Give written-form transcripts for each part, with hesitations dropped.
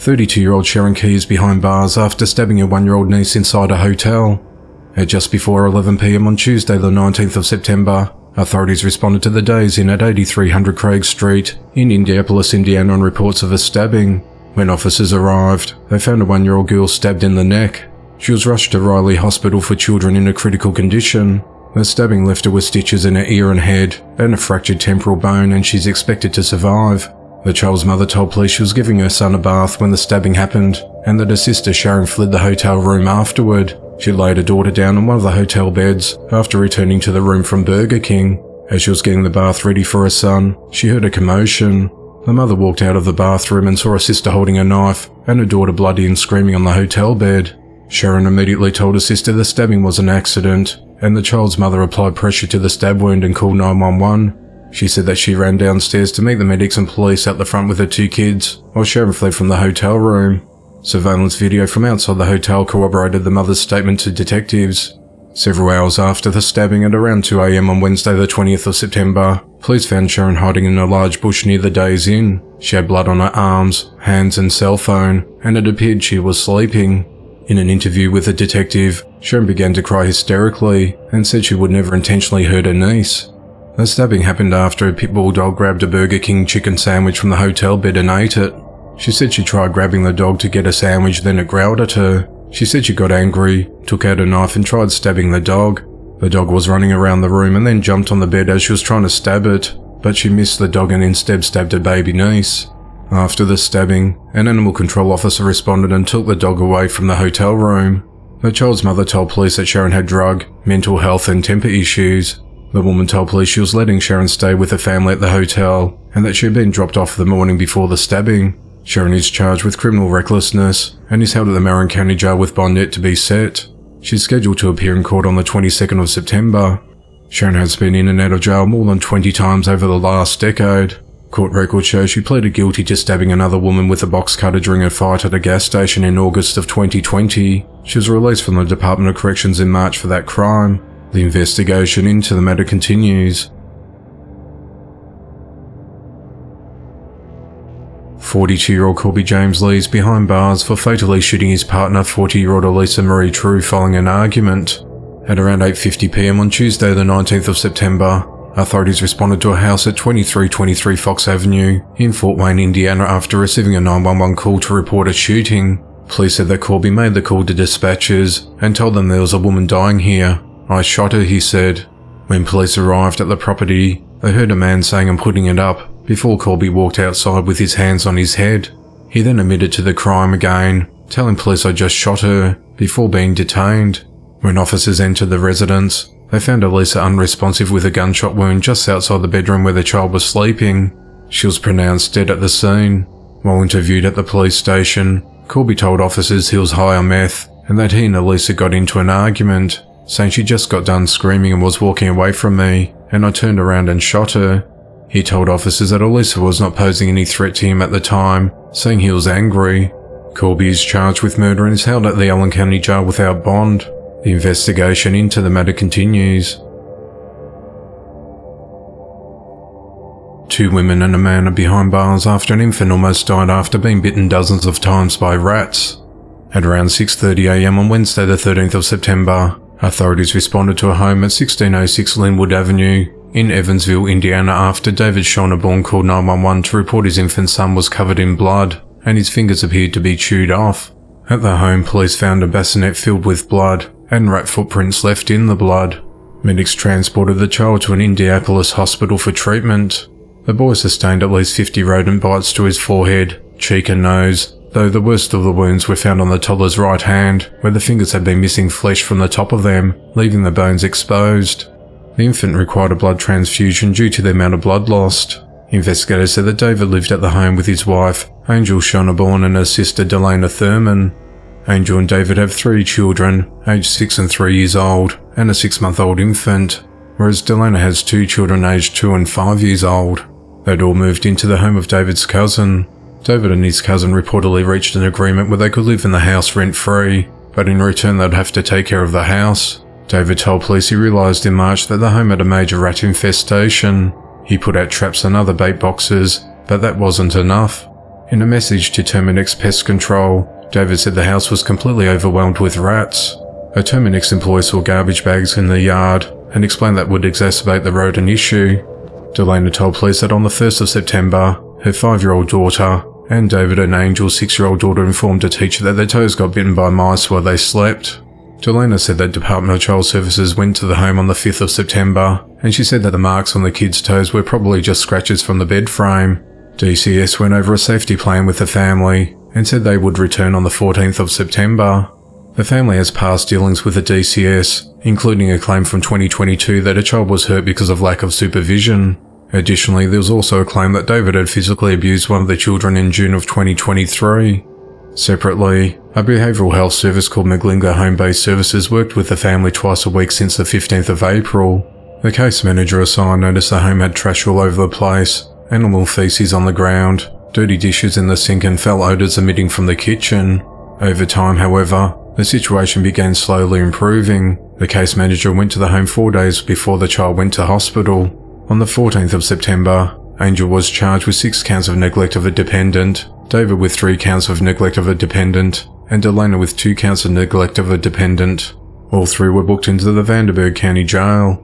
32-year-old Sharon Key is behind bars after stabbing her 1-year-old niece inside a hotel. At just before 11 p.m. on Tuesday the 19th of September, authorities responded to the Days Inn at 8300 Craig Street in Indianapolis, Indiana on reports of a stabbing. When officers arrived, they found a 1-year-old girl stabbed in the neck. She was rushed to Riley Hospital for Children in a critical condition. The stabbing left her with stitches in her ear and head and a fractured temporal bone, and she's expected to survive. The child's mother told police she was giving her son a bath when the stabbing happened, and that her sister Sharon fled the hotel room afterward. She laid her daughter down on one of the hotel beds after returning to the room from Burger King. As she was getting the bath ready for her son, she heard a commotion. The mother walked out of the bathroom and saw her sister holding a knife and her daughter bloody and screaming on the hotel bed. Sharon immediately told her sister the stabbing was an accident, and the child's mother applied pressure to the stab wound and called 911. She said that she ran downstairs to meet the medics and police out the front with her 2 kids, while Sharon fled from the hotel room. Surveillance video from outside the hotel corroborated the mother's statement to detectives. Several hours after the stabbing at around 2 a.m. on Wednesday the 20th of September, police found Sharon hiding in a large bush near the Days Inn. She had blood on her arms, hands and cell phone, and it appeared she was sleeping. In an interview with a detective, Sharon began to cry hysterically and said she would never intentionally hurt her niece. The stabbing happened after a pit bull dog grabbed a Burger King chicken sandwich from the hotel bed and ate it. She said she tried grabbing the dog to get a sandwich, then it growled at her. She said she got angry, took out a knife and tried stabbing the dog. The dog was running around the room and then jumped on the bed as she was trying to stab it, but she missed the dog and instead stabbed her baby niece. After the stabbing, an animal control officer responded and took the dog away from the hotel room. The child's mother told police that Sharon had drug, mental health and temper issues. The woman told police she was letting Sharon stay with her family at the hotel and that she had been dropped off the morning before the stabbing. Sharon is charged with criminal recklessness and is held at the Marin County Jail with bond yet to be set. She's scheduled to appear in court on the 22nd of September. Sharon has been in and out of jail more than 20 times over the last decade. Court records show she pleaded guilty to stabbing another woman with a box cutter during a fight at a gas station in August of 2020. She was released from the Department of Corrections in March for that crime. The investigation into the matter continues. 42-year-old Colby James Lee is behind bars for fatally shooting his partner, 40-year-old Elisa Marie True, following an argument. At around 8:50 p.m. on Tuesday the 19th of September, authorities responded to a house at 2323 Fox Avenue in Fort Wayne, Indiana after receiving a 911 call to report a shooting. Police said that Colby made the call to dispatchers and told them there was a woman dying here. "I shot her," he said. When police arrived at the property, they heard a man saying "I'm putting it up," before Colby walked outside with his hands on his head. He then admitted to the crime again, telling police "I just shot her," before being detained. When officers entered the residence, they found Elisa unresponsive with a gunshot wound just outside the bedroom where the child was sleeping. She was pronounced dead at the scene. While interviewed at the police station, Colby told officers he was high on meth and that he and Elisa got into an argument, saying she just got done screaming and was walking away from me, and I turned around and shot her. He told officers that Elisa was not posing any threat to him at the time, saying he was angry. Colby is charged with murder and is held at the Allen County Jail without bond. The investigation into the matter continues. 2 women and a man are behind bars after an infant almost died after being bitten dozens of times by rats. At around 6:30 a.m. on Wednesday the 13th of September, authorities responded to a home at 1606 Linwood Avenue in Evansville, Indiana after David Shaunaborn called 911 to report his infant son was covered in blood and his fingers appeared to be chewed off. At the home, police found a bassinet filled with blood and rat footprints left in the blood. Medics transported the child to an Indianapolis hospital for treatment. The boy sustained at least 50 rodent bites to his forehead, cheek and nose, though the worst of the wounds were found on the toddler's right hand, where the fingers had been missing flesh from the top of them, leaving the bones exposed. The infant required a blood transfusion due to the amount of blood lost. Investigators said that David lived at the home with his wife, Angel Shaunaborn, and her sister Delana Thurman. Angel and David have 3 children, aged 6 and 3 years old, and a 6-month-old infant, whereas Delana has 2 children aged 2 and 5 years old. They'd all moved into the home of David's cousin. David and his cousin reportedly reached an agreement where they could live in the house rent-free, but in return they'd have to take care of the house. David told police he realised in March that the home had a major rat infestation. He put out traps and other bait boxes, but that wasn't enough. In a message to Terminix Pest Control, David said the house was completely overwhelmed with rats. A Terminix employee saw garbage bags in the yard and explained that would exacerbate the rodent issue. Delana told police that on the 1st of September, her 5-year-old daughter and David and Angel's 6-year-old daughter informed a teacher that their toes got bitten by mice while they slept. Delana said that Department of Child Services went to the home on the 5th of September, and she said that the marks on the kids' toes were probably just scratches from the bed frame. DCS went over a safety plan with the family and said they would return on the 14th of September. The family has past dealings with the DCS, including a claim from 2022 that a child was hurt because of lack of supervision. Additionally, there was also a claim that David had physically abused one of the children in June of 2023. Separately, a behavioural health service called Maglinga Home-Based Services worked with the family twice a week since the 15th of April. The case manager assigned noticed the home had trash all over the place, animal feces on the ground, dirty dishes in the sink and foul odours emitting from the kitchen. Over time, however, the situation began slowly improving. The case manager went to the home 4 days before the child went to hospital. On the 14th of September, Angel was charged with 6 counts of neglect of a dependent, David with 3 counts of neglect of a dependent, and Delana with 2 counts of neglect of a dependent. All 3 were booked into the Vanderburg County Jail.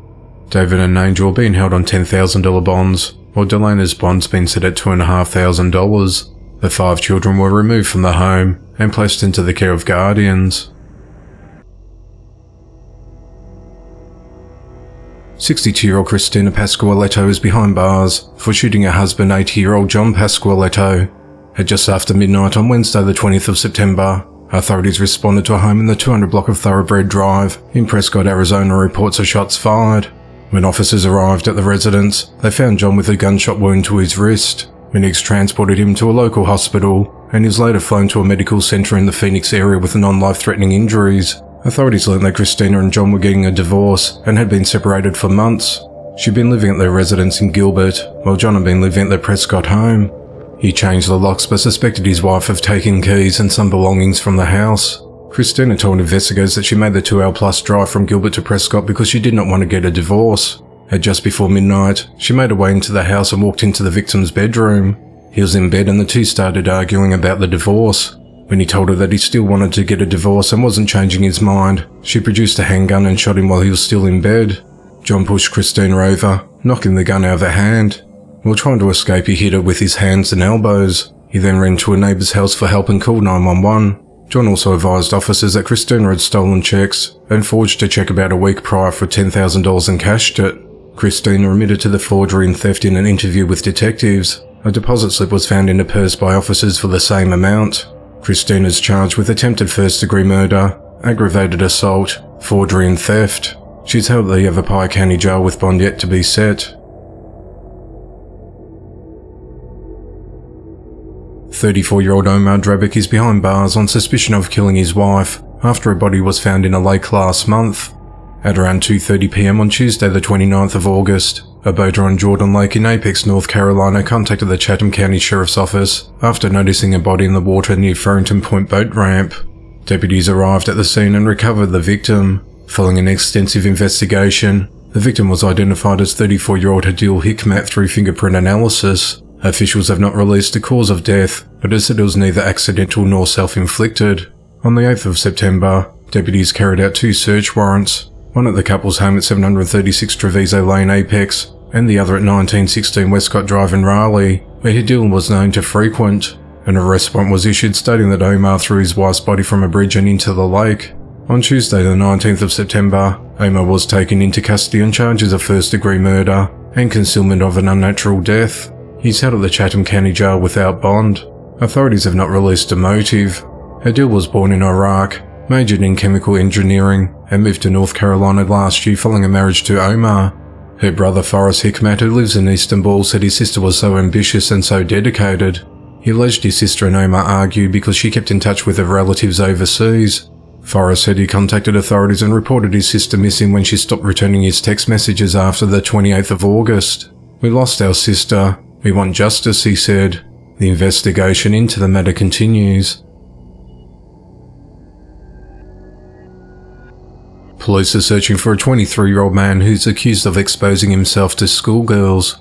David and Angel are being held on $10,000 bonds, while Delana's bond's been set at $2,500. The 5 children were removed from the home and placed into the care of guardians. 62-year-old Christina Pasqualetto is behind bars for shooting her husband, 80-year-old John Pasqualetto. At just after midnight on Wednesday the 20th of September, authorities responded to a home in the 200 block of Thoroughbred Drive in Prescott, Arizona reports of shots fired. When officers arrived at the residence, they found John with a gunshot wound to his wrist. Phoenix transported him to a local hospital and he was later flown to a medical center in the Phoenix area with non-life-threatening injuries. Authorities learned that Christina and John were getting a divorce and had been separated for months. She'd been living at their residence in Gilbert, while John had been living at their Prescott home. He changed the locks but suspected his wife of taking keys and some belongings from the house. Christina told investigators that she made the 2-hour-plus drive from Gilbert to Prescott because she did not want to get a divorce. At just before midnight, she made her way into the house and walked into the victim's bedroom. He was in bed and the two started arguing about the divorce. When he told her that he still wanted to get a divorce and wasn't changing his mind, she produced a handgun and shot him while he was still in bed. John pushed Christina over, knocking the gun out of her hand. While trying to escape, he hit her with his hands and elbows. He then ran to a neighbour's house for help and called 911. John also advised officers that Christina had stolen checks and forged a check about a week prior for $10,000 and cashed it. Christina admitted to the forgery and theft in an interview with detectives. A deposit slip was found in a purse by officers for the same amount. Christina is charged with attempted first-degree murder, aggravated assault, forgery and theft. She's held at the Yavapai County Jail with bond yet to be set. 34-year-old Omar Drabik is behind bars on suspicion of killing his wife after a body was found in a lake last month. At around 2:30 p.m. on Tuesday the 29th of August, a boater on Jordan Lake in Apex, North Carolina contacted the Chatham County Sheriff's Office after noticing a body in the water near Farrington Point boat ramp. Deputies arrived at the scene and recovered the victim. Following an extensive investigation, the victim was identified as 34-year-old Hadil Hikmat through fingerprint analysis. Officials have not released the cause of death, but has said it was neither accidental nor self-inflicted. On the 8th of September, deputies carried out 2 search warrants, one at the couple's home at 736 Treviso Lane, Apex, and the other at 1916 Westcott Drive in Raleigh, where Hadil was known to frequent. An arrest warrant was issued stating that Omar threw his wife's body from a bridge and into the lake. On Tuesday the 19th of September, Omar was taken into custody on charges of first-degree murder and concealment of an unnatural death. He's held at the Chatham County Jail without bond. Authorities have not released a motive. Hadil was born in Iraq, majored in chemical engineering, and moved to North Carolina last year following a marriage to Omar. Her brother Forrest Hikmat, who lives in Istanbul, said his sister was so ambitious and so dedicated. He alleged his sister and Omar argued because she kept in touch with her relatives overseas. Forrest said he contacted authorities and reported his sister missing when she stopped returning his text messages after the 28th of August. "We lost our sister. We want justice," he said. The investigation into the matter continues. Police are searching for a 23-year-old man who's accused of exposing himself to schoolgirls.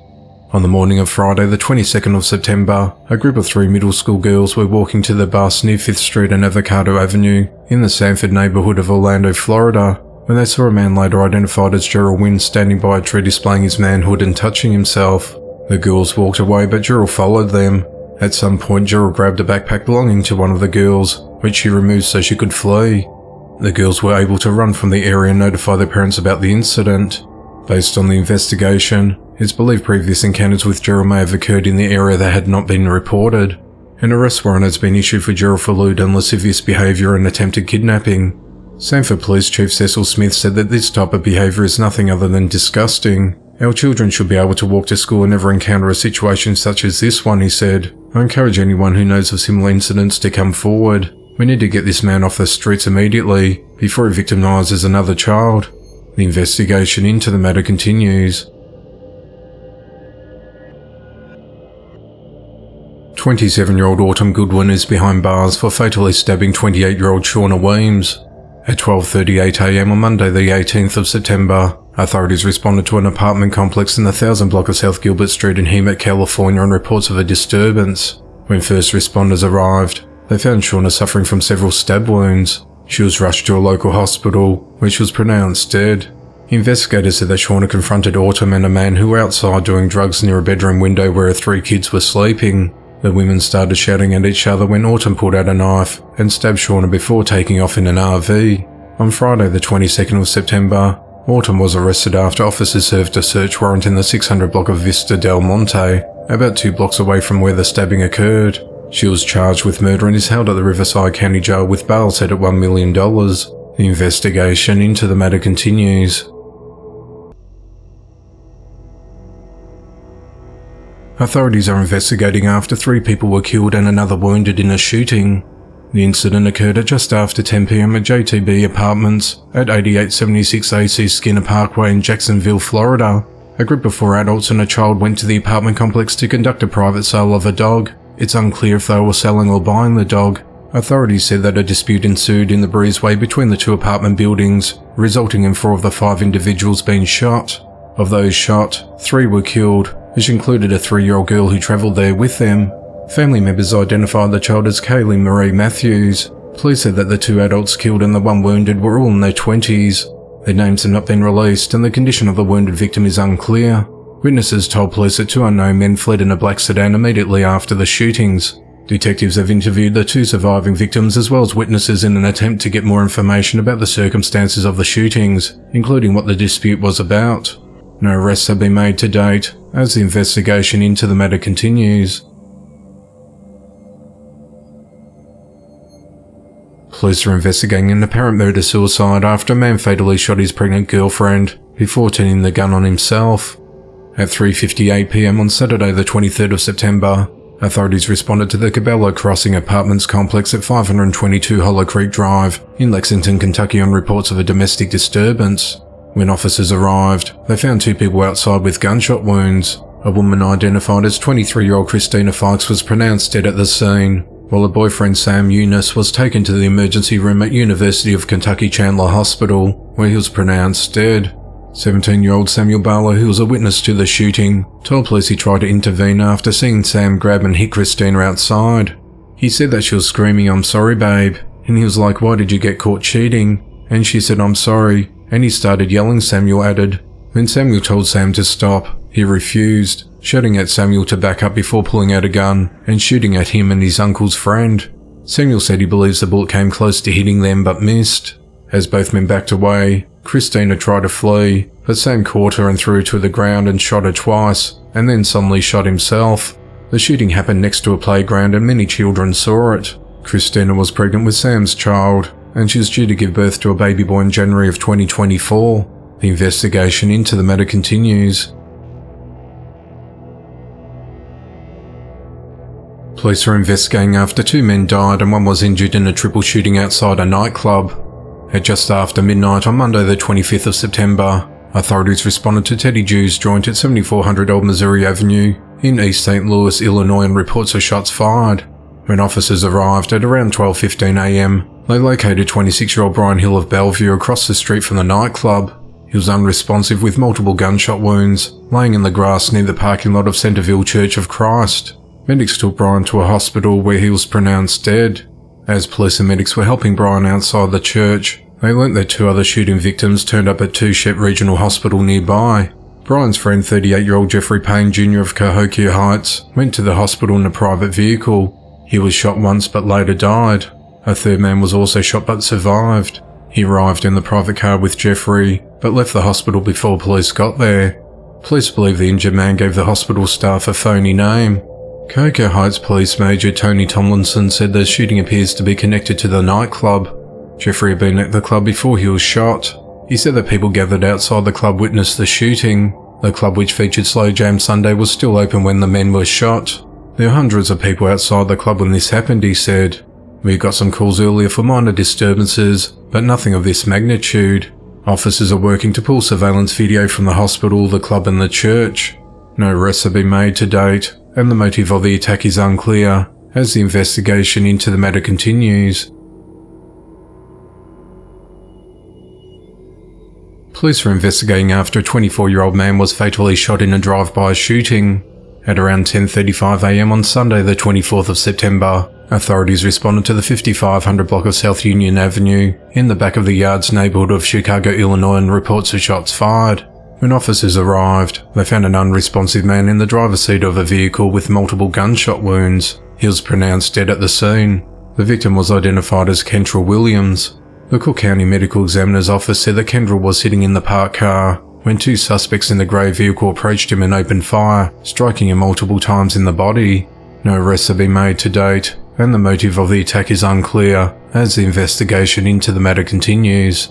On the morning of Friday the 22nd of September, a group of 3 middle school girls were walking to the bus near 5th Street and Avocado Avenue in the Sanford neighborhood of Orlando, Florida, when they saw a man later identified as Gerald Wynn standing by a tree displaying his manhood and touching himself. The girls walked away, but Gerald followed them. At some point, Gerald grabbed a backpack belonging to one of the girls, which she removed so she could flee. The girls were able to run from the area and notify their parents about the incident. Based on the investigation, it's believed previous encounters with Gerald may have occurred in the area that had not been reported. An arrest warrant has been issued for Gerald for lewd and lascivious behaviour and attempted kidnapping. Sanford Police Chief Cecil Smith said that this type of behaviour is nothing other than disgusting. Our children should be able to walk to school and never encounter a situation such as this one, he said. I encourage anyone who knows of similar incidents to come forward. We need to get this man off the streets immediately, before he victimises another child. The investigation into the matter continues. 27-year-old Autumn Goodwin is behind bars for fatally stabbing 28-year-old Shauna Weems. At 12:38 a.m. on Monday the 18th of September, authorities responded to an apartment complex in the 1000 block of South Gilbert Street in Hemet, California on reports of a disturbance. When first responders arrived, they found Shauna suffering from several stab wounds. She was rushed to a local hospital, where she was pronounced dead. Investigators said that Shauna confronted Autumn and a man who were outside doing drugs near a bedroom window where her 3 kids were sleeping. The women started shouting at each other when Autumn pulled out a knife and stabbed Shauna before taking off in an RV. On Friday the 22nd of September, Autumn was arrested after officers served a search warrant in the 600 block of Vista del Monte, about 2 blocks away from where the stabbing occurred. She was charged with murder and is held at the Riverside County Jail with bail set at $1 million. The investigation into the matter continues. Authorities are investigating after 3 people were killed and another wounded in a shooting. The incident occurred at just after 10 p.m. at JTB Apartments at 8876 AC Skinner Parkway in Jacksonville, Florida. A group of 4 adults and a child went to the apartment complex to conduct a private sale of a dog. It's unclear if they were selling or buying the dog. Authorities said that a dispute ensued in the breezeway between the 2 apartment buildings, resulting in 4 of the 5 individuals being shot. Of those shot, 3 were killed, which included a 3-year-old girl who travelled there with them. Family members identified the child as Kaylee Marie Matthews. Police said that the 2 adults killed and the 1 wounded were all in their 20s. Their names have not been released and the condition of the wounded victim is unclear. Witnesses told police that 2 unknown men fled in a black sedan immediately after the shootings. Detectives have interviewed the 2 surviving victims as well as witnesses in an attempt to get more information about the circumstances of the shootings, including what the dispute was about. No arrests have been made to date, as the investigation into the matter continues. Police are investigating an apparent murder-suicide after a man fatally shot his pregnant girlfriend before turning the gun on himself. At 3:58 p.m. on Saturday the 23rd of September, authorities responded to the Cabello Crossing Apartments complex at 522 Hollow Creek Drive in Lexington, Kentucky on reports of a domestic disturbance. When officers arrived, they found 2 people outside with gunshot wounds. A woman identified as 23-year-old Christina Fikes was pronounced dead at the scene, while her boyfriend Sam Eunice was taken to the emergency room at University of Kentucky Chandler Hospital, where he was pronounced dead. 17-year-old Samuel Barlow, who was a witness to the shooting, told police he tried to intervene after seeing Sam grab and hit Christina outside. He said that she was screaming, "I'm sorry, babe," and he was like, "Why did you get caught cheating?" And she said, "I'm sorry," and he started yelling, Samuel added. When Samuel told Sam to stop, he refused, shouting at Samuel to back up before pulling out a gun and shooting at him and his uncle's friend. Samuel said he believes the bullet came close to hitting them but missed. As both men backed away, Christina tried to flee, but Sam caught her and threw her to the ground and shot her twice, and then suddenly shot himself. The shooting happened next to a playground and many children saw it. Christina was pregnant with Sam's child, and she was due to give birth to a baby boy in January of 2024. The investigation into the matter continues. Police are investigating after 2 men died and 1 was injured in a triple shooting outside a nightclub. At just after midnight on Monday the 25th of September, authorities responded to Teddy Jew's joint at 7400 Old Missouri Avenue in East St. Louis, Illinois on reports of shots fired. When officers arrived at around 12:15 a.m, they located 26-year-old Brian Hill of Bellevue across the street from the nightclub. He was unresponsive with multiple gunshot wounds, laying in the grass near the parking lot of Centerville Church of Christ. Medics took Brian to a hospital where he was pronounced dead. As police and medics were helping Brian outside the church, they learnt that 2 other shooting victims turned up at Touchette Regional Hospital nearby. Brian's friend, 38-year-old Jeffrey Payne Jr. of Cahokia Heights, went to the hospital in a private vehicle. He was shot once but later died. A third man was also shot but survived. He arrived in the private car with Jeffrey, but left the hospital before police got there. Police believe the injured man gave the hospital staff a phony name. Cahokia Heights Police Major Tony Tomlinson said the shooting appears to be connected to the nightclub. Jeffrey had been at the club before he was shot. He said that people gathered outside the club witnessed the shooting. The club, which featured Slow Jam Sunday, was still open when the men were shot. There were hundreds of people outside the club when this happened, he said. We got some calls earlier for minor disturbances, but nothing of this magnitude. Officers are working to pull surveillance video from the hospital, the club and the church. No arrests have been made to date, and the motive of the attack is unclear, as the investigation into the matter continues. Police are investigating after a 24-year-old man was fatally shot in a drive-by shooting. At around 10:35 a.m. on Sunday the 24th of September, authorities responded to the 5500 block of South Union Avenue in the back of the Yards neighborhood of Chicago, Illinois, and reports of shots fired. When officers arrived, they found an unresponsive man in the driver's seat of a vehicle with multiple gunshot wounds. He was pronounced dead at the scene. The victim was identified as Kendra Williams. The Cook County Medical Examiner's office said that Kendra was sitting in the parked car when 2 suspects in the grey vehicle approached him and opened fire, striking him multiple times in the body. No arrests have been made to date, and the motive of the attack is unclear, as the investigation into the matter continues.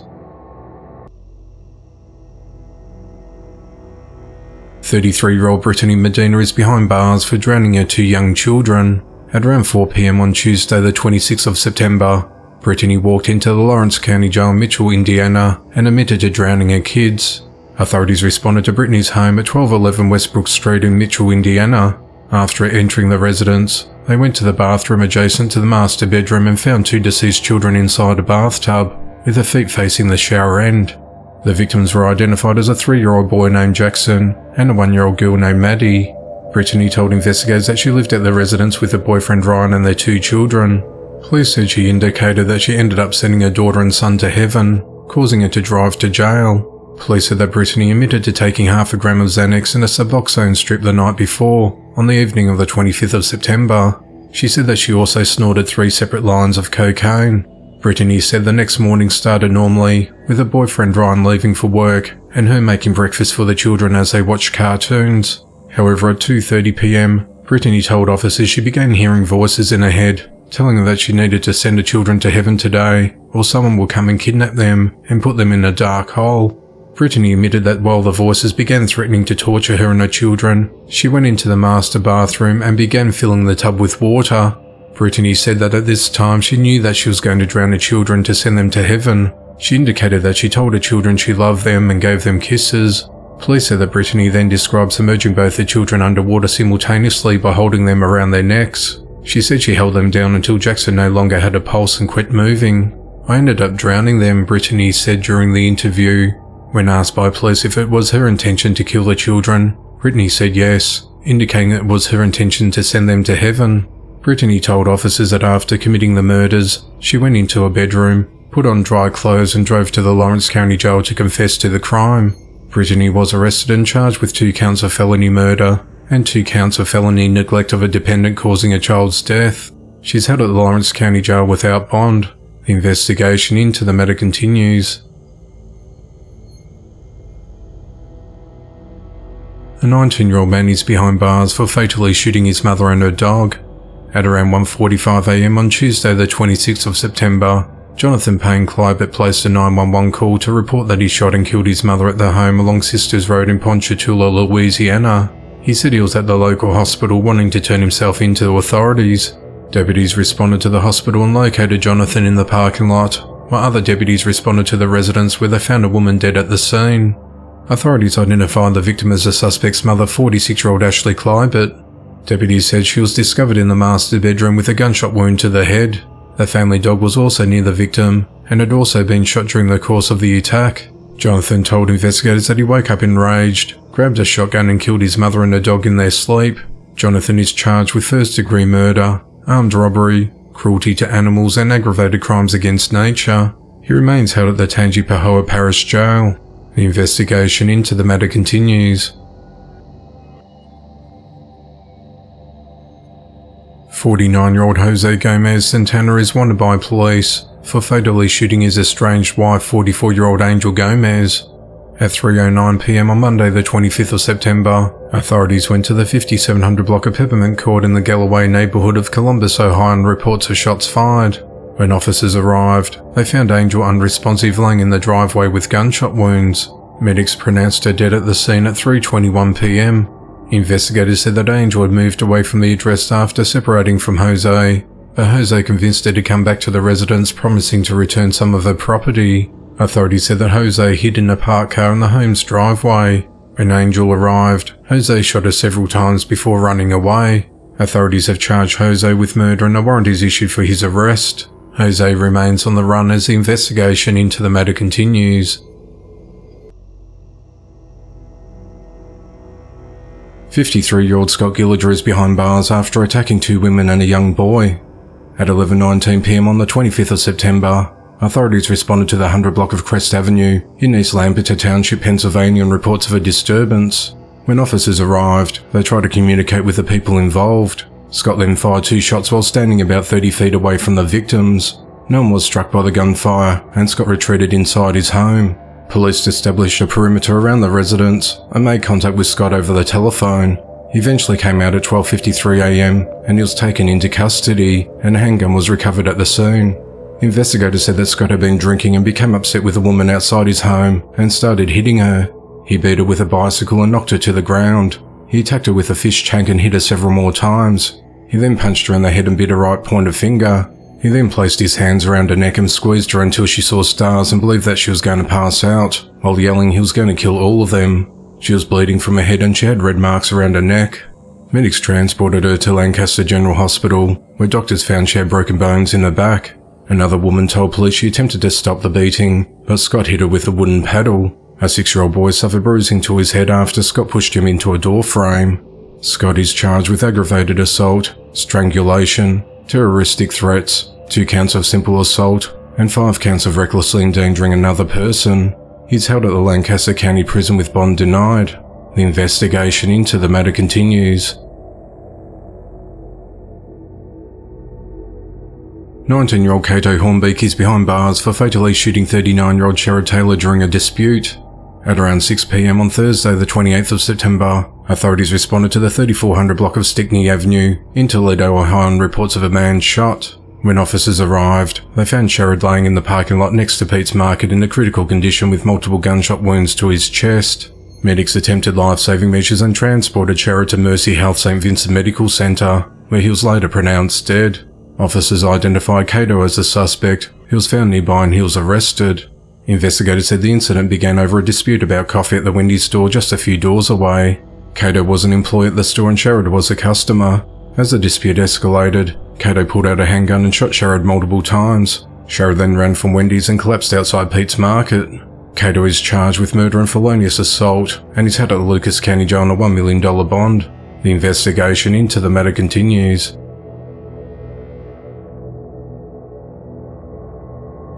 33-year-old Brittany Medina is behind bars for drowning her 2 young children. At around 4 p.m. on Tuesday the 26th of September, Brittany walked into the Lawrence County Jail in Mitchell, Indiana, and admitted to drowning her kids. Authorities responded to Brittany's home at 1211 Westbrook Street in Mitchell, Indiana. After entering the residence, they went to the bathroom adjacent to the master bedroom and found 2 deceased children inside a bathtub, with their feet facing the shower end. The victims were identified as a 3-year-old boy named Jackson and a 1-year-old girl named Maddie. Brittany told investigators that she lived at the residence with her boyfriend Ryan and their 2 children. Police said she indicated that she ended up sending her daughter and son to heaven, causing her to drive to jail. Police said that Brittany admitted to taking half a gram of Xanax and a Suboxone strip the night before, on the evening of the 25th of September. She said that she also snorted 3 separate lines of cocaine. Brittany said the next morning started normally, with her boyfriend Ryan leaving for work and her making breakfast for the children as they watched cartoons. However, at 2:30 p.m, Brittany told officers she began hearing voices in her head, telling her that she needed to send her children to heaven today, or someone will come and kidnap them and put them in a dark hole. Brittany admitted that while the voices began threatening to torture her and her children, she went into the master bathroom and began filling the tub with water. Brittany said that at this time she knew that she was going to drown her children to send them to heaven. She indicated that she told her children she loved them and gave them kisses. Police said that Brittany then described submerging both her children underwater simultaneously by holding them around their necks. She said she held them down until Jackson no longer had a pulse and quit moving. I ended up drowning them, Brittany said during the interview. When asked by police if it was her intention to kill the children, Brittany said yes, indicating that it was her intention to send them to heaven. Brittany told officers that after committing the murders, she went into a bedroom, put on dry clothes and drove to the Lawrence County Jail to confess to the crime. Brittany was arrested and charged with 2 counts of felony murder and 2 counts of felony neglect of a dependent causing a child's death. She's held at the Lawrence County Jail without bond. The investigation into the matter continues. A 19-year-old man is behind bars for fatally shooting his mother and her dog. At around 1:45 a.m. on Tuesday the 26th of September, Jonathan Payne Clybert placed a 911 call to report that he shot and killed his mother at their home along Sisters Road in Ponchatoula, Louisiana. He said he was at the local hospital wanting to turn himself in to authorities. Deputies responded to the hospital and located Jonathan in the parking lot, while other deputies responded to the residence where they found a woman dead at the scene. Authorities identified the victim as the suspect's mother, 46-year-old Ashley Clybert. Deputies said she was discovered in the master bedroom with a gunshot wound to the head. The family dog was also near the victim and had also been shot during the course of the attack. Jonathan told investigators that he woke up enraged, grabbed a shotgun and killed his mother and a dog in their sleep. Jonathan is charged with first-degree murder, armed robbery, cruelty to animals and aggravated crimes against nature. He remains held at the Tangipahoa Parish Jail. The investigation into the matter continues. 49-year-old Jose Gomez Santana is wanted by police for fatally shooting his estranged wife, 44-year-old Angel Gomez. At 3:09 p.m. on Monday the 25th of September, authorities went to the 5700 block of Peppermint Court in the Galloway neighbourhood of Columbus, Ohio, and reports of shots fired. When officers arrived, they found Angel unresponsive lying in the driveway with gunshot wounds. Medics pronounced her dead at the scene at 3:21 p.m. Investigators said that Angel had moved away from the address after separating from Jose, but Jose convinced her to come back to the residence, promising to return some of her property. Authorities said that Jose hid in a parked car in the home's driveway. When Angel arrived, Jose shot her several times before running away. Authorities have charged Jose with murder and a warrant is issued for his arrest. Jose remains on the run as the investigation into the matter continues. 53-year-old Scott Gilliger is behind bars after attacking 2 women and a young boy. At 11:19 p.m. on the 25th of September, authorities responded to the 100 block of Crest Avenue in East Lampeter Township, Pennsylvania, on reports of a disturbance. When officers arrived, they tried to communicate with the people involved. Scott then fired 2 shots while standing about 30 feet away from the victims. No one was struck by the gunfire, and Scott retreated inside his home. Police established a perimeter around the residence and made contact with Scott over the telephone. He eventually came out at 12:53 a.m. and he was taken into custody, and a handgun was recovered at the scene. Investigators said that Scott had been drinking and became upset with a woman outside his home and started hitting her. He beat her with a bicycle and knocked her to the ground. He attacked her with a fish tank and hit her several more times. He then punched her in the head and bit her right pointer finger. He then placed his hands around her neck and squeezed her until she saw stars and believed that she was going to pass out, while yelling he was going to kill all of them. She was bleeding from her head and she had red marks around her neck. Medics transported her to Lancaster General Hospital, where doctors found she had broken bones in her back. Another woman told police she attempted to stop the beating, but Scott hit her with a wooden paddle. A 6-year-old boy suffered bruising to his head after Scott pushed him into a door frame. Scott is charged with aggravated assault, strangulation, terroristic threats, 2 counts of simple assault, and 5 counts of recklessly endangering another person. He's held at the Lancaster County Prison with bond denied. The investigation into the matter continues. 19-year-old Cato Hornbeak is behind bars for fatally shooting 39-year-old Sherrod Taylor during a dispute. At around 6 p.m. on Thursday the 28th of September, authorities responded to the 3400 block of Stickney Avenue in Toledo, Ohio, on reports of a man shot. When officers arrived, they found Sherrod laying in the parking lot next to Pete's Market in a critical condition with multiple gunshot wounds to his chest. Medics attempted life-saving measures and transported Sherrod to Mercy Health St. Vincent Medical Center, where he was later pronounced dead. Officers identified Cato as the suspect. He was found nearby and he was arrested. Investigators said the incident began over a dispute about coffee at the Wendy's store just a few doors away. Cato was an employee at the store and Sherrod was a customer. As the dispute escalated, Cato pulled out a handgun and shot Sherrod multiple times. Sherrod then ran from Wendy's and collapsed outside Pete's Market. Cato is charged with murder and felonious assault and is held at the Lucas County Jail on a $1 million bond. The investigation into the matter continues.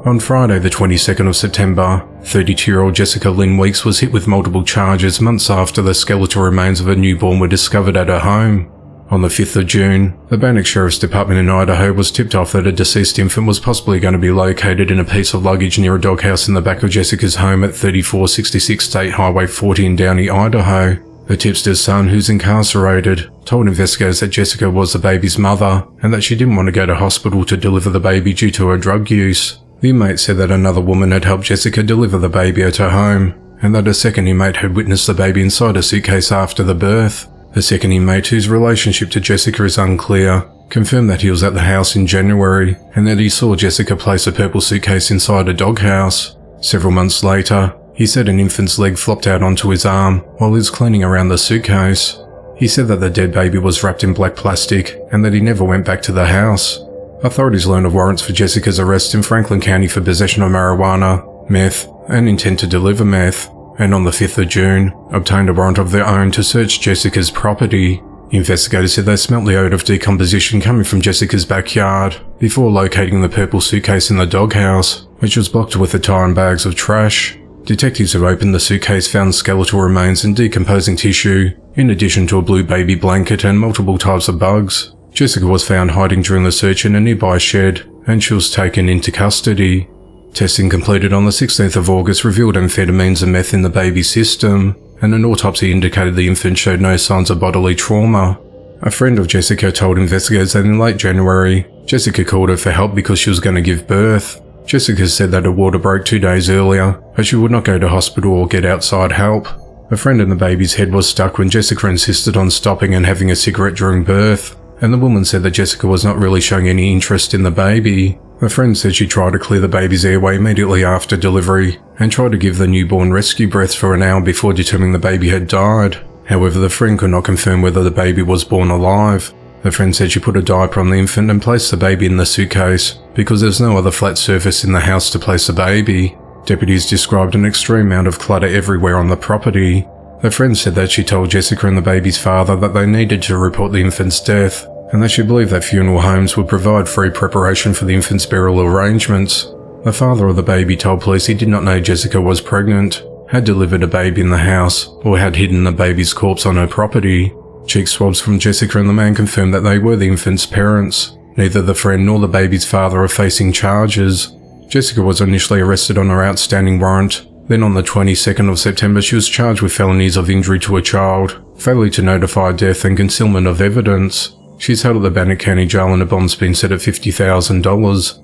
On Friday the 22nd of September, 32-year-old Jessica Lynn Weeks was hit with multiple charges months after the skeletal remains of a newborn were discovered at her home. On the 5th of June, the Bannock Sheriff's Department in Idaho was tipped off that a deceased infant was possibly going to be located in a piece of luggage near a doghouse in the back of Jessica's home at 3466 State Highway 40 in Downey, Idaho. The tipster's son, who's incarcerated, told investigators that Jessica was the baby's mother and that she didn't want to go to hospital to deliver the baby due to her drug use. The inmate said that another woman had helped Jessica deliver the baby at her home, and that a second inmate had witnessed the baby inside a suitcase after the birth. The second inmate, whose relationship to Jessica is unclear, confirmed that he was at the house in January and that he saw Jessica place a purple suitcase inside a doghouse. Several months later, he said an infant's leg flopped out onto his arm while he was cleaning around the suitcase. He said that the dead baby was wrapped in black plastic and that he never went back to the house. Authorities learned of warrants for Jessica's arrest in Franklin County for possession of marijuana, meth, and intent to deliver meth, and on the 5th of June, obtained a warrant of their own to search Jessica's property. Investigators said they smelt the odour of decomposition coming from Jessica's backyard, before locating the purple suitcase in the doghouse, which was blocked with a tie and bags of trash. Detectives who opened the suitcase found skeletal remains and decomposing tissue, in addition to a blue baby blanket and multiple types of bugs. Jessica was found hiding during the search in a nearby shed, and she was taken into custody. Testing completed on the 16th of August revealed amphetamines and meth in the baby's system, and an autopsy indicated the infant showed no signs of bodily trauma. A friend of Jessica told investigators that in late January, Jessica called her for help because she was going to give birth. Jessica said that her water broke 2 days earlier, but she would not go to hospital or get outside help. A friend and the baby's head was stuck when Jessica insisted on stopping and having a cigarette during birth, and the woman said that Jessica was not really showing any interest in the baby. A friend said she tried to clear the baby's airway immediately after delivery, and tried to give the newborn rescue breaths for an hour before determining the baby had died. However, the friend could not confirm whether the baby was born alive. The friend said she put a diaper on the infant and placed the baby in the suitcase, because there's no other flat surface in the house to place the baby. Deputies described an extreme amount of clutter everywhere on the property. The friend said that she told Jessica and the baby's father that they needed to report the infant's death, and that she believed that funeral homes would provide free preparation for the infant's burial arrangements. The father of the baby told police he did not know Jessica was pregnant, had delivered a baby in the house, or had hidden the baby's corpse on her property. Cheek swabs from Jessica and the man confirmed that they were the infant's parents. Neither the friend nor the baby's father are facing charges. Jessica was initially arrested on her outstanding warrant. Then on the 22nd of September she was charged with felonies of injury to a child, failure to notify death and concealment of evidence. She's held at the Bannock County Jail and a bond's been set at $50,000.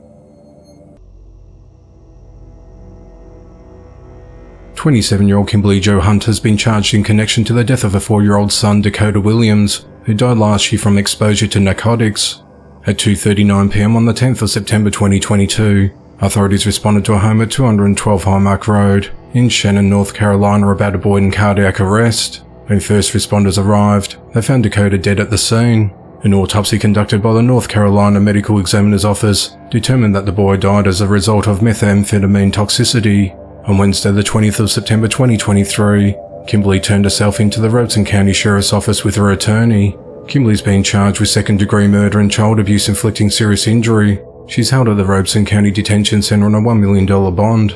27-year-old Kimberly Jo Hunt has been charged in connection to the death of a 4-year-old son, Dakota Williams, who died last year from exposure to narcotics. At 2:39 p.m. on the 10th of September 2022, authorities responded to a home at 212 Highmark Road in Shannon, North Carolina about a boy in cardiac arrest. When first responders arrived, they found Dakota dead at the scene. An autopsy conducted by the North Carolina Medical Examiner's Office determined that the boy died as a result of methamphetamine toxicity. On Wednesday the 20th of September 2023, Kimberly turned herself into the Robeson County Sheriff's Office with her attorney. Kimberly's been charged with second-degree murder and child abuse inflicting serious injury. She's held at the Robeson County Detention Center on a $1 million bond.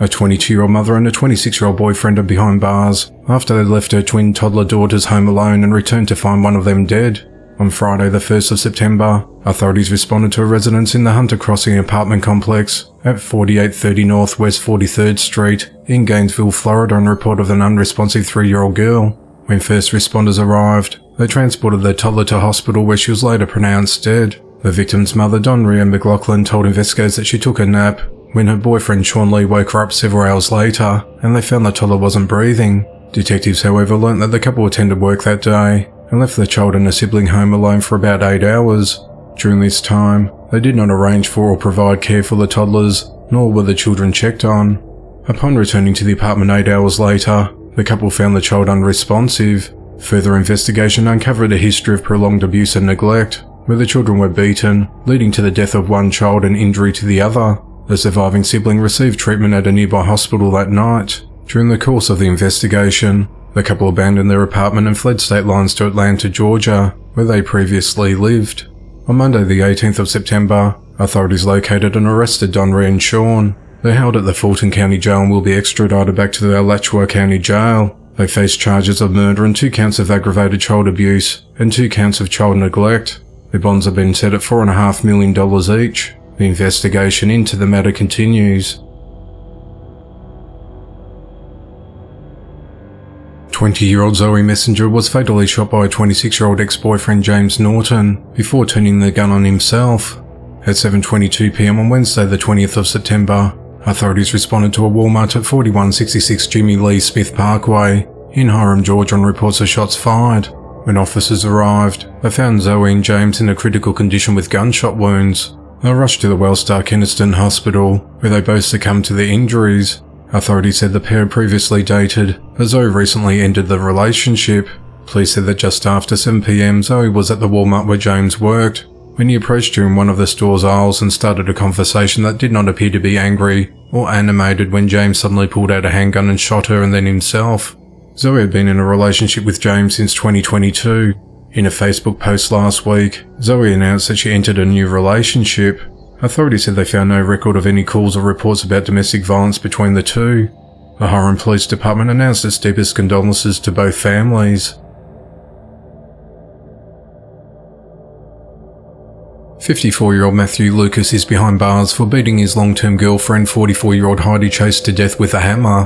A 22-year-old mother and a 26-year-old boyfriend are behind bars after they left her twin toddler daughters home alone and returned to find one of them dead. On Friday the 1st of September, authorities responded to a residence in the Hunter Crossing apartment complex at 4830 North West 43rd Street in Gainesville, Florida and reported an unresponsive 3-year-old girl. When first responders arrived, they transported their toddler to hospital where she was later pronounced dead. The victim's mother, Donria McLaughlin, told investigators that she took a nap when her boyfriend Sean Lee woke her up several hours later and they found the toddler wasn't breathing. Detectives, however, learned that the couple attended work that day and left the child and her sibling home alone for about 8 hours. During this time, they did not arrange for or provide care for the toddlers, nor were the children checked on. Upon returning to the apartment 8 hours later, the couple found the child unresponsive. Further investigation uncovered a history of prolonged abuse and neglect, where the children were beaten, leading to the death of one child and injury to the other. The surviving sibling received treatment at a nearby hospital that night. During the course of the investigation, the couple abandoned their apartment and fled state lines to Atlanta, Georgia, where they previously lived. On Monday the 18th of September, authorities located and arrested Donria and Sean. They're held at the Fulton County Jail and will be extradited back to the Alachua County Jail. They face charges of murder and 2 counts of aggravated child abuse and 2 counts of child neglect. Their bonds have been set at $4.5 million each. The investigation into the matter continues. 20-year-old Zoe Messenger was fatally shot by a 26-year-old ex-boyfriend James Norton before turning the gun on himself. At 7:22 p.m. on Wednesday the 20th of September, authorities responded to a Walmart at 4166 Jimmy Lee Smith Parkway in Hiram, Georgia on reports of shots fired. When officers arrived, they found Zoe and James in a critical condition with gunshot wounds. They were rushed to the Wellstar Keniston Hospital, where they both succumbed to their injuries. Authorities said the pair previously dated, but Zoe recently ended the relationship. Police said that just after 7 p.m. Zoe was at the Walmart where James worked. when he approached her in one of the store's aisles and started a conversation that did not appear to be angry or animated when James suddenly pulled out a handgun and shot her and then himself. Zoe had been in a relationship with James since 2022. In a Facebook post last week, Zoe announced that she entered a new relationship. Authorities said they found no record of any calls or reports about domestic violence between the two. The Hartford Police Department announced its deepest condolences to both families. 54-year-old Matthew Lucas is behind bars for beating his long-term girlfriend, 44-year-old Heidi Chase, to death with a hammer.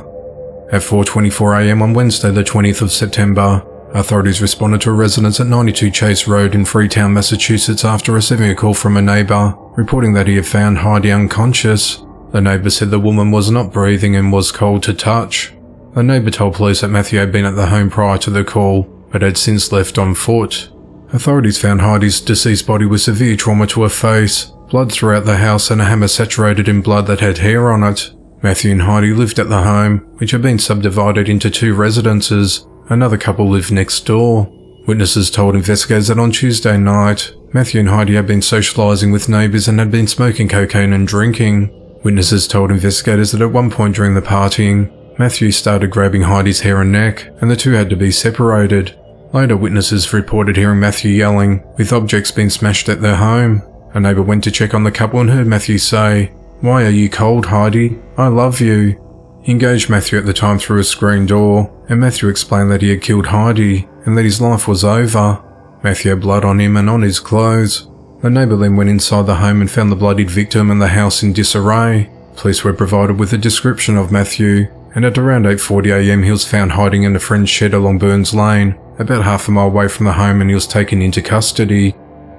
At 4:24 a.m. on Wednesday the 20th of September, authorities responded to a residence at 92 Chase Road in Freetown, Massachusetts after receiving a call from a neighbour reporting that he had found Heidi unconscious. The neighbour said the woman was not breathing and was cold to touch. The neighbour told police that Matthew had been at the home prior to the call, but had since left on foot. Authorities found Heidi's deceased body with severe trauma to her face, blood throughout the house and a hammer saturated in blood that had hair on it. Matthew and Heidi lived at the home, which had been subdivided into 2 residences. Another couple lived next door. Witnesses told investigators that on Tuesday night, Matthew and Heidi had been socialising with neighbours and had been smoking cocaine and drinking. Witnesses told investigators that at one point during the partying, Matthew started grabbing Heidi's hair and neck, and the two had to be separated. Later, witnesses reported hearing Matthew yelling, with objects being smashed at their home. A neighbour went to check on the couple and heard Matthew say, "Why are you cold, Heidi? I love you." He engaged Matthew at the time through a screen door, and Matthew explained that he had killed Heidi and that his life was over. Matthew had blood on him and on his clothes. The neighbour then went inside the home and found the bloodied victim and the house in disarray. Police were provided with a description of Matthew, and at around 8:40 a.m. he was found hiding in a friend's shed along Burns Lane, about half a mile away from the home, and he was taken into custody.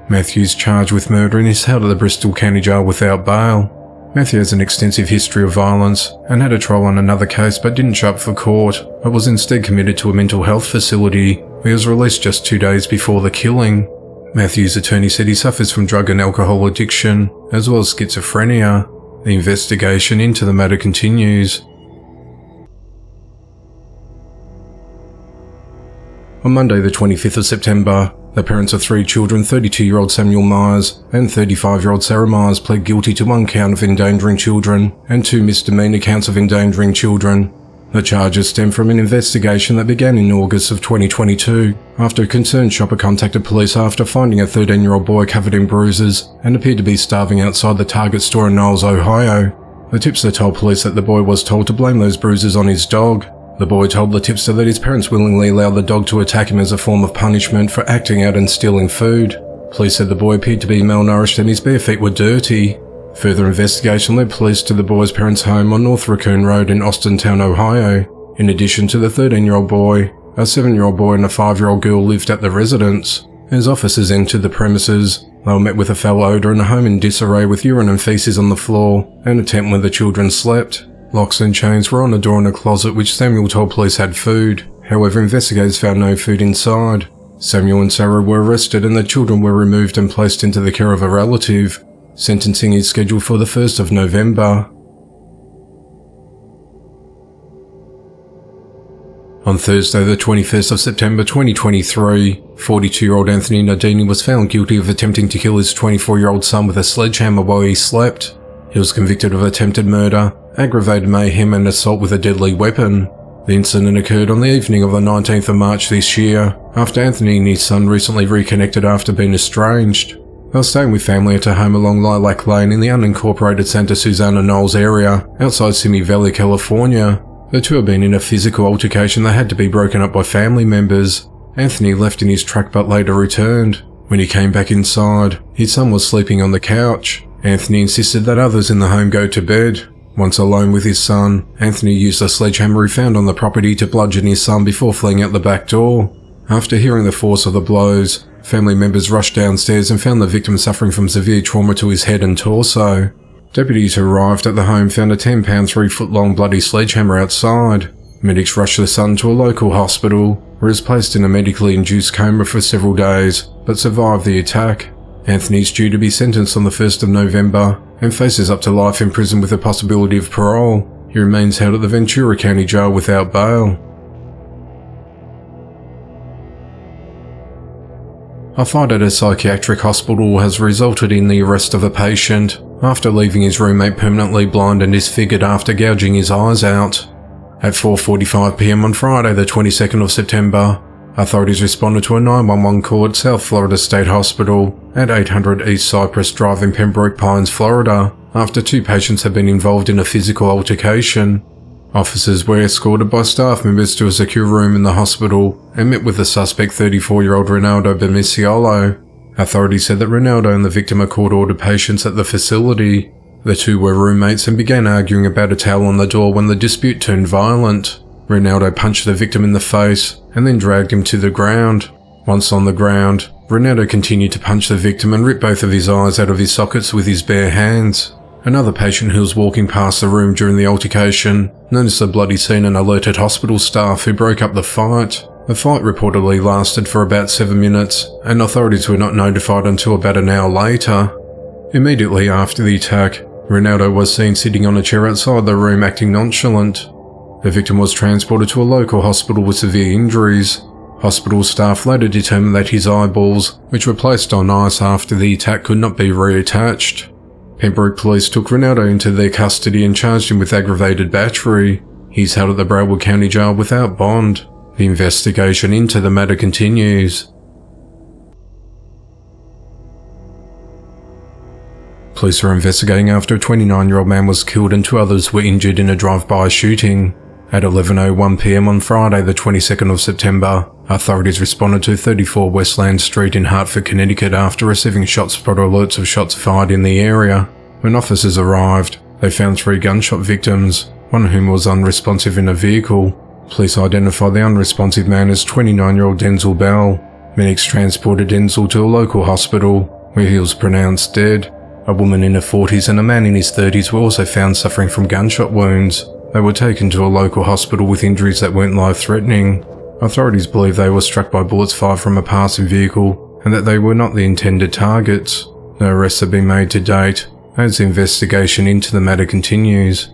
Matthew is charged with murder and is held at the Bristol County Jail without bail. Matthew has an extensive history of violence and had a trial on another case but didn't show up for court, but was instead committed to a mental health facility where he was released just 2 days before the killing. Matthew's attorney said he suffers from drug and alcohol addiction, as well as schizophrenia. The investigation into the matter continues. On Monday the 25th of September, the parents of 3 children, 32-year-old Samuel Myers and 35-year-old Sarah Myers, pled guilty to 1 count of endangering children and 2 misdemeanor counts of endangering children. The charges stem from an investigation that began in August of 2022, after a concerned shopper contacted police after finding a 13-year-old boy covered in bruises and appeared to be starving outside the Target store in Niles, Ohio. The tipster told police that the boy was told to blame those bruises on his dog. The boy told the tipster that his parents willingly allowed the dog to attack him as a form of punishment for acting out and stealing food. Police said the boy appeared to be malnourished and his bare feet were dirty. Further investigation led police to the boy's parents' home on North Raccoon Road in Austintown, Ohio. In addition to the 13-year-old boy, a 7-year-old boy and a 5-year-old girl lived at the residence. As officers entered the premises, they were met with a foul odour and a home in disarray with urine and faeces on the floor, and a tent where the children slept. Locks and chains were on a door in a closet which Samuel told police had food. However, investigators found no food inside. Samuel and Sarah were arrested and the children were removed and placed into the care of a relative. Sentencing is scheduled for the 1st of November. On Thursday the 21st of September 2023, 42-year-old Anthony Nardini was found guilty of attempting to kill his 24-year-old son with a sledgehammer while he slept. He was convicted of attempted murder, aggravated mayhem and assault with a deadly weapon. The incident occurred on the evening of the 19th of March this year, after Anthony and his son recently reconnected after being estranged. They were staying with family at a home along Lilac Lane in the unincorporated Santa Susana Knolls area, outside Simi Valley, California. The two had been in a physical altercation that had to be broken up by family members. Anthony left in his truck but later returned. When he came back inside, his son was sleeping on the couch. Anthony insisted that others in the home go to bed. Once alone with his son, Anthony used a sledgehammer he found on the property to bludgeon his son before fleeing out the back door. After hearing the force of the blows, family members rushed downstairs and found the victim suffering from severe trauma to his head and torso. Deputies who arrived at the home found a 10-pound, 3-foot-long bloody sledgehammer outside. Medics rushed the son to a local hospital, where he was placed in a medically induced coma for several days, but survived the attack. Anthony is due to be sentenced on the 1st of November and faces up to life in prison with a possibility of parole. He remains held at the Ventura County Jail without bail. A fight at a psychiatric hospital has resulted in the arrest of a patient after leaving his roommate permanently blind and disfigured after gouging his eyes out. At 4:45 p.m. on Friday the 22nd of September, authorities responded to a 911 call at South Florida State Hospital at 800 East Cypress Drive in Pembroke Pines, Florida, after 2 patients had been involved in a physical altercation. Officers were escorted by staff members to a secure room in the hospital and met with the suspect 34-year-old Ronaldo Bemiciolo. Authorities said that Ronaldo and the victim are court-ordered patients at the facility. The two were roommates and began arguing about a towel on the door when the dispute turned violent. Ronaldo punched the victim in the face and then dragged him to the ground. Once on the ground, Ronaldo continued to punch the victim and rip both of his eyes out of his sockets with his bare hands. Another patient who was walking past the room during the altercation noticed the bloody scene and alerted hospital staff, who broke up the fight. The fight reportedly lasted for about 7 minutes, and authorities were not notified until about an hour later. Immediately after the attack, Ronaldo was seen sitting on a chair outside the room acting nonchalant. The victim was transported to a local hospital with severe injuries. Hospital staff later determined that his eyeballs, which were placed on ice after the attack, could not be reattached. Pembroke police took Ronaldo into their custody and charged him with aggravated battery. He's held at the Broward County Jail without bond. The investigation into the matter continues. Police are investigating after a 29-year-old man was killed and 2 others were injured in a drive-by shooting. At 11:01 p.m. on Friday the 22nd of September, authorities responded to 34 Westland Street in Hartford, Connecticut after receiving shot-spotter alerts of shots fired in the area. When officers arrived, they found 3 gunshot victims, one of whom was unresponsive in a vehicle. Police identified the unresponsive man as 29-year-old Denzel Bell. Medics transported Denzel to a local hospital, where he was pronounced dead. A woman in her 40s and a man in his 30s were also found suffering from gunshot wounds. They were taken to a local hospital with injuries that weren't life-threatening. Authorities believe they were struck by bullets fired from a passing vehicle and that they were not the intended targets. No arrests have been made to date, as the investigation into the matter continues.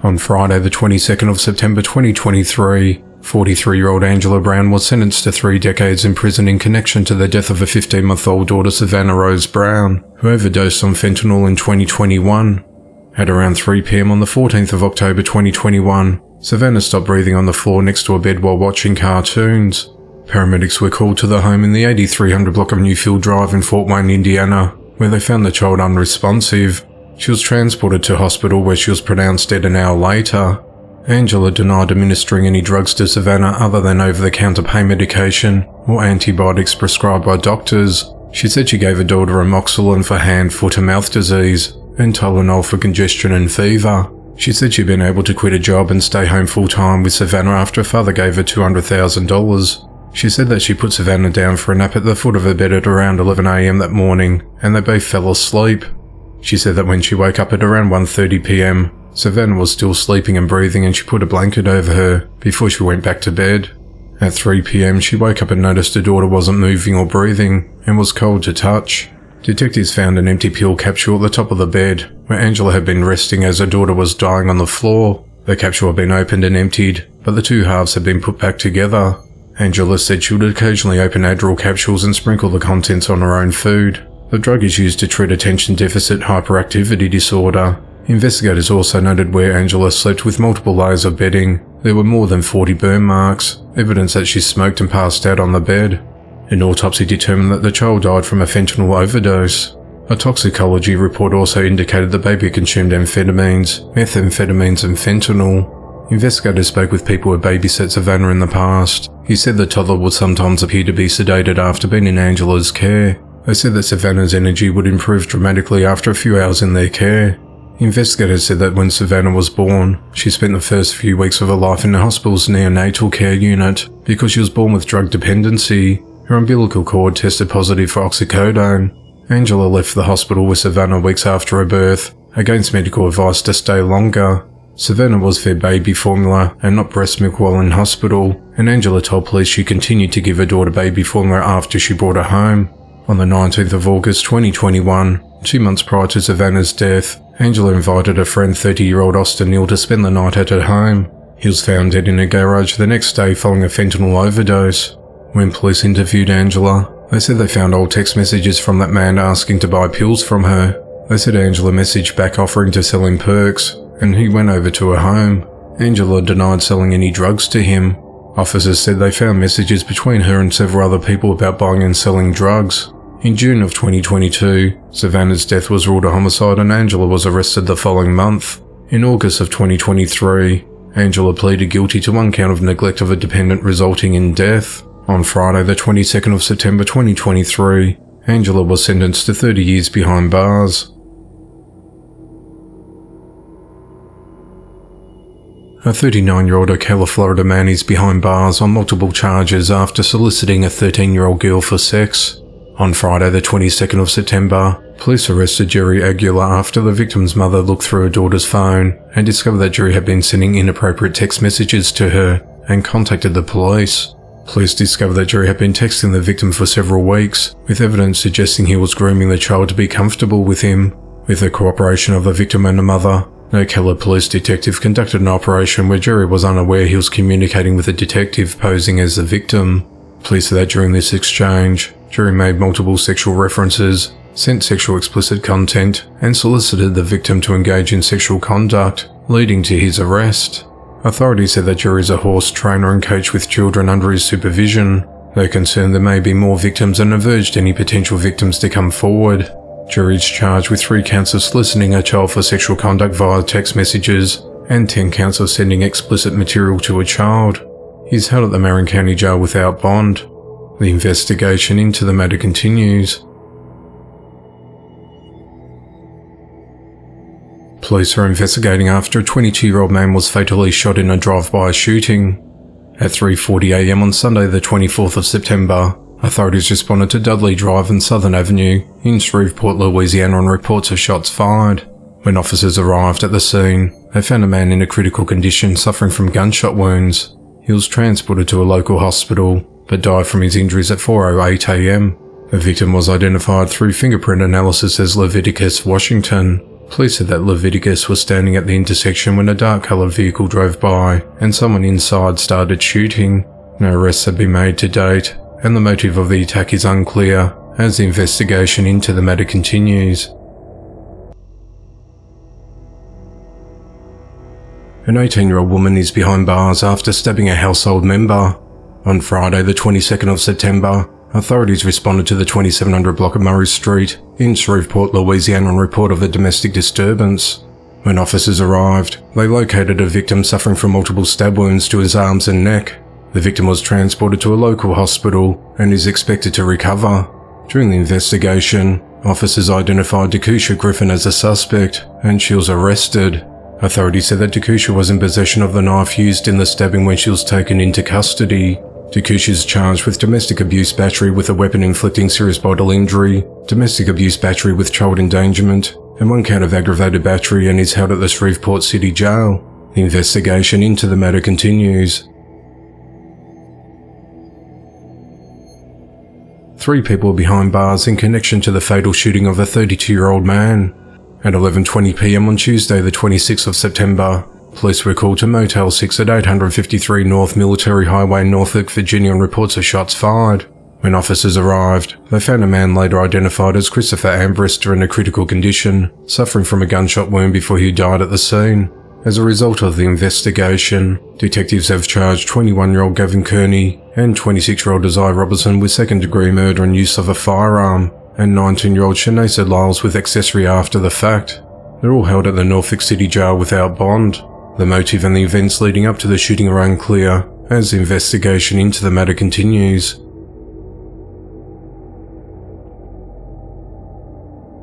On Friday the 22nd of September 2023, 43-year-old Angela Brown was sentenced to 3 decades in prison in connection to the death of a 15-month-old daughter, Savannah Rose Brown, who overdosed on fentanyl in 2021. At around 3 p.m. on the 14th of October 2021, Savannah stopped breathing on the floor next to a bed while watching cartoons. Paramedics were called to the home in the 8300 block of Newfield Drive in Fort Wayne, Indiana, where they found the child unresponsive. She was transported to hospital, where she was pronounced dead an hour later. Angela denied administering any drugs to Savannah other than over-the-counter pain medication or antibiotics prescribed by doctors. She said she gave her daughter amoxicillin for hand, foot and mouth disease and Tylenol for congestion and fever. She said she'd been able to quit a job and stay home full-time with Savannah after her father gave her $200,000. She said that she put Savannah down for a nap at the foot of her bed at around 11 a.m. that morning, and they both fell asleep. She said that when she woke up at around 1:30 p.m, Savannah was still sleeping and breathing, and she put a blanket over her before she went back to bed. At 3 p.m, she woke up and noticed her daughter wasn't moving or breathing and was cold to touch. Detectives found an empty pill capsule at the top of the bed, where Angela had been resting as her daughter was dying on the floor. The capsule had been opened and emptied, but the 2 halves had been put back together. Angela said she would occasionally open Adderall capsules and sprinkle the contents on her own food. The drug is used to treat attention deficit hyperactivity disorder. Investigators also noted where Angela slept with multiple layers of bedding. There were more than 40 burn marks, evidence that she smoked and passed out on the bed. An autopsy determined that the child died from a fentanyl overdose. A toxicology report also indicated the baby consumed amphetamines, methamphetamines and fentanyl. Investigators spoke with people who babysat Savannah in the past. He said the toddler would sometimes appear to be sedated after being in Angela's care. They said that Savannah's energy would improve dramatically after a few hours in their care. Investigators said that when Savannah was born, she spent the first few weeks of her life in the hospital's neonatal care unit because she was born with drug dependency. Her umbilical cord tested positive for oxycodone. Angela left the hospital with Savannah weeks after her birth, against medical advice to stay longer. Savannah was fed baby formula and not breast milk while in hospital, and Angela told police she continued to give her daughter baby formula after she brought her home. On the 19th of August 2021, 2 months prior to Savannah's death, Angela invited her friend 30-year-old Austin Neal to spend the night at her home. He was found dead in a garage the next day following a fentanyl overdose. When police interviewed Angela, they said they found old text messages from that man asking to buy pills from her. They said Angela messaged back offering to sell him perks, and he went over to her home. Angela denied selling any drugs to him. Officers said they found messages between her and several other people about buying and selling drugs. In June of 2022, Savannah's death was ruled a homicide and Angela was arrested the following month. In August of 2023, Angela pleaded guilty to one count of neglect of a dependent resulting in death. On Friday the 22nd of September 2023, Angela was sentenced to 30 years behind bars. A 39-year-old Ocala, Florida man is behind bars on multiple charges after soliciting a 13-year-old girl for sex. On Friday the 22nd of September, police arrested Jerry Aguilar after the victim's mother looked through her daughter's phone and discovered that Jerry had been sending inappropriate text messages to her and contacted the police. Police discovered that Jerry had been texting the victim for several weeks, with evidence suggesting he was grooming the child to be comfortable with him. With the cooperation of the victim and the mother, an Ocala police detective conducted an operation where Jerry was unaware he was communicating with a detective posing as the victim. Police said that during this exchange, Jerry made multiple sexual references, sent sexual explicit content, and solicited the victim to engage in sexual conduct, leading to his arrest. Authorities said that Jerry is a horse trainer and coach with children under his supervision. They're concerned there may be more victims and have urged any potential victims to come forward. Jerry is charged with 3 counts of soliciting a child for sexual conduct via text messages and 10 counts of sending explicit material to a child. He is held at the Marin County Jail without bond. The investigation into the matter continues. Police are investigating after a 22-year-old man was fatally shot in a drive-by shooting. At 3:40 a.m. on Sunday the 24th of September, authorities responded to Dudley Drive and Southern Avenue in Shreveport, Louisiana on reports of shots fired. When officers arrived at the scene, they found a man in a critical condition suffering from gunshot wounds. He was transported to a local hospital, but died from his injuries at 4:08 a.m. The victim was identified through fingerprint analysis as Leviticus Washington. Police said that Leviticus was standing at the intersection when a dark-coloured vehicle drove by and someone inside started shooting. No arrests have been made to date, and the motive of the attack is unclear as the investigation into the matter continues. An 18-year-old woman is behind bars after stabbing a household member. On Friday the 22nd of September, authorities responded to the 2700 block of Murray Street in Shreveport, Louisiana on report of a domestic disturbance. When officers arrived, they located a victim suffering from multiple stab wounds to his arms and neck. The victim was transported to a local hospital and is expected to recover. During the investigation, officers identified Dekusha Griffin as a suspect and she was arrested. Authorities said that Dekusha was in possession of the knife used in the stabbing when she was taken into custody. Dekusha is charged with domestic abuse battery with a weapon inflicting serious bodily injury, domestic abuse battery with child endangerment, and 1 count of aggravated battery and is held at the Shreveport City Jail. The investigation into the matter continues. 3 people are behind bars in connection to the fatal shooting of a 32-year-old man. At 11:20 p.m. on Tuesday the 26th of September, police were called to Motel 6 at 853 North Military Highway in Norfolk, Virginia on reports of shots fired. When officers arrived, they found a man later identified as Christopher Ambrister in a critical condition, suffering from a gunshot wound before he died at the scene. As a result of the investigation, detectives have charged 21-year-old Gavin Kearney and 26-year-old Desiree Robertson with second-degree murder and use of a firearm, and 19-year-old Shanaisa Lyles with accessory after the fact. They're all held at the Norfolk City Jail without bond. The motive and the events leading up to the shooting are unclear, as the investigation into the matter continues.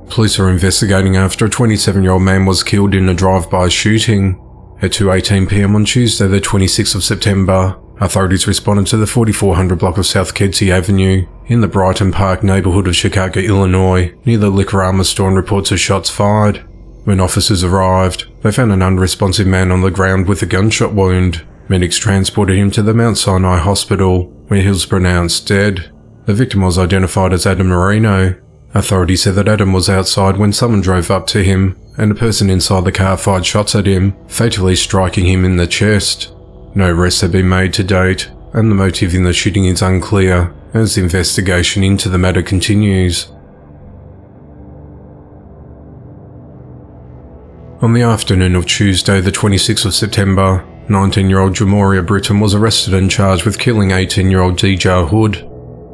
Police are investigating after a 27-year-old man was killed in a drive-by shooting. At 2:18 p.m. on Tuesday the 26th of September, authorities responded to the 4400 block of South Kedzie Avenue in the Brighton Park neighborhood of Chicago, Illinois, near the Liquor Armor store and reports of shots fired. When officers arrived, they found an unresponsive man on the ground with a gunshot wound. Medics transported him to the Mount Sinai Hospital, where he was pronounced dead. The victim was identified as Adam Marino. Authorities said that Adam was outside when someone drove up to him, and a person inside the car fired shots at him, fatally striking him in the chest. No arrests have been made to date, and the motive in the shooting is unclear as the investigation into the matter continues. On the afternoon of Tuesday, the 26th of September, 19-year-old Jamoria Britton was arrested and charged with killing 18-year-old Deja Hood.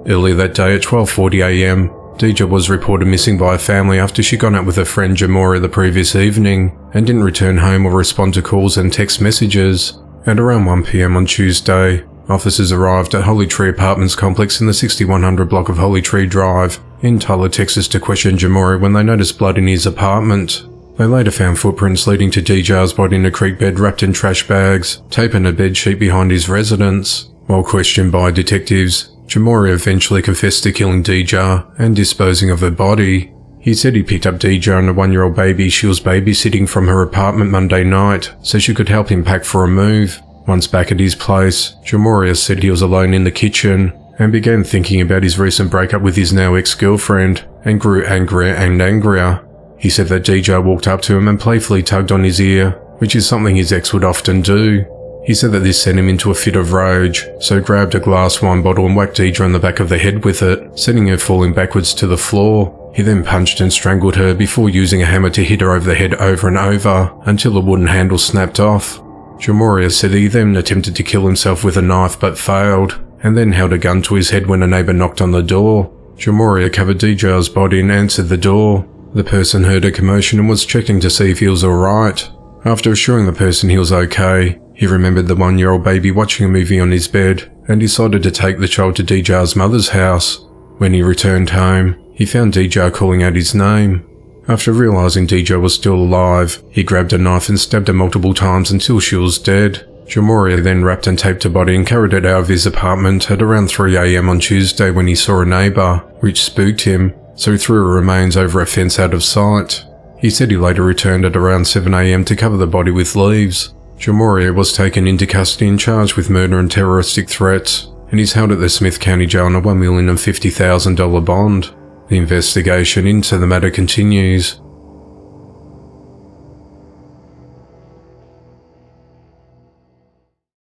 Earlier that day at 12:40 a.m, Deja was reported missing by a family after she'd gone out with her friend Jamoria the previous evening and didn't return home or respond to calls and text messages. At around 1 p.m. on Tuesday, officers arrived at Holy Tree Apartments complex in the 6100 block of Holy Tree Drive in Tyler, Texas to question Jamoria when they noticed blood in his apartment. They later found footprints leading to Deja's body in a creek bed wrapped in trash bags, tape and a bedsheet behind his residence. While questioned by detectives, Jamoria eventually confessed to killing Deja and disposing of her body. He said he picked up Deja and a 1-year-old baby she was babysitting from her apartment Monday night so she could help him pack for a move. Once back at his place, Jamoria said he was alone in the kitchen and began thinking about his recent breakup with his now ex-girlfriend and grew angrier and angrier. He said that Deja walked up to him and playfully tugged on his ear, which is something his ex would often do. He said that this sent him into a fit of rage, so grabbed a glass wine bottle and whacked Deja on the back of the head with it, sending her falling backwards to the floor. He then punched and strangled her before using a hammer to hit her over the head over and over until the wooden handle snapped off. Jamoria said he then attempted to kill himself with a knife but failed, and then held a gun to his head when a neighbour knocked on the door. Jamoria covered Deja's body and answered the door. The person heard a commotion and was checking to see if he was alright. After assuring the person he was okay, he remembered the 1-year-old baby watching a movie on his bed and decided to take the child to Deja's mother's house. When he returned home, he found Deja calling out his name. After realising Deja was still alive, he grabbed a knife and stabbed her multiple times until she was dead. Jamoria then wrapped and taped her body and carried it out of his apartment at around 3 a.m. on Tuesday when he saw a neighbour, which spooked him, so he threw her remains over a fence out of sight. He said he later returned at around 7 a.m. to cover the body with leaves. Jamoria was taken into custody and charged with murder and terroristic threats, and is held at the Smith County Jail on a $1,050,000 bond. The investigation into the matter continues.